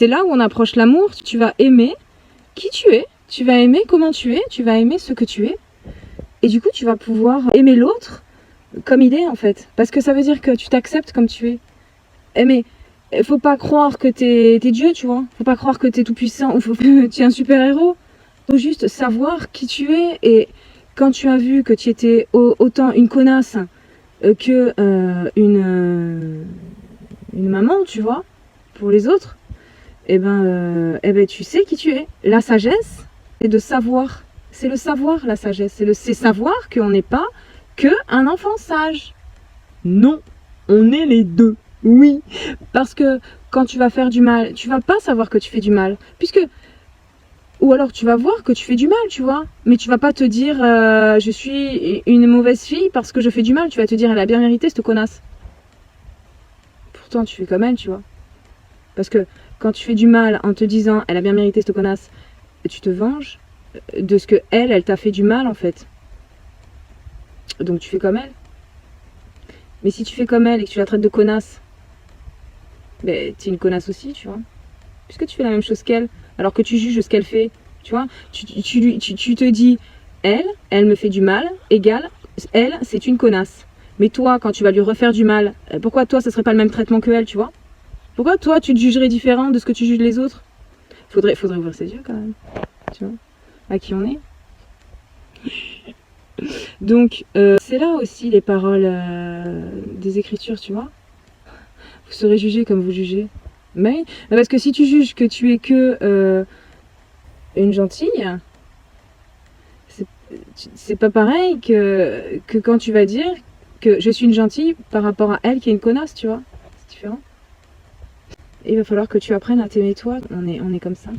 C'est là où on approche l'amour. Tu vas aimer qui tu es, tu vas aimer comment tu es, tu vas aimer ce que tu es. Et du coup, tu vas pouvoir aimer l'autre comme il est en fait. Parce que ça veut dire que tu t'acceptes comme tu es. Mais faut pas croire que t'es Dieu, tu vois. Faut pas croire que t'es tout puissant ou que tu es un super héros. Faut juste savoir qui tu es. Et quand tu as vu que tu étais autant une connasse que une maman, tu vois, pour les autres, eh ben tu sais qui tu es. La sagesse, c'est de savoir. C'est le savoir, la sagesse. C'est savoir qu'on n'est pas que un enfant sage. Non, on est les deux. Oui, parce que quand tu vas faire du mal, tu vas pas savoir que tu fais du mal, puisque ou alors tu vas voir que tu fais du mal, tu vois, mais tu vas pas te dire je suis une mauvaise fille parce que je fais du mal. Tu vas te dire elle a bien mérité cette connasse. Pourtant tu fais comme elle, tu vois, parce que quand tu fais du mal en te disant elle a bien mérité cette connasse, tu te venges de ce que elle t'a fait du mal en fait. Donc tu fais comme elle. Mais si tu fais comme elle et que tu la traites de connasse, ben, t'es une connasse aussi, tu vois. Puisque tu fais la même chose qu'elle, alors que tu juges ce qu'elle fait, tu vois. Tu te dis, elle me fait du mal, égale, elle, c'est une connasse. Mais toi, quand tu vas lui refaire du mal, pourquoi toi, ça serait pas le même traitement que elle, tu vois? Pourquoi toi, tu te jugerais différent de ce que tu juges les autres? Faudrait ouvrir ses yeux quand même, tu vois, à qui on est. Donc, c'est là aussi les paroles des Écritures, tu vois. Vous serez jugé comme vous jugez. Mais parce que si tu juges que tu es que une gentille, c'est pas pareil que quand tu vas dire que je suis une gentille par rapport à elle qui est une connasse, tu vois. C'est différent. Il va falloir que tu apprennes à t'aimer toi. On est comme ça.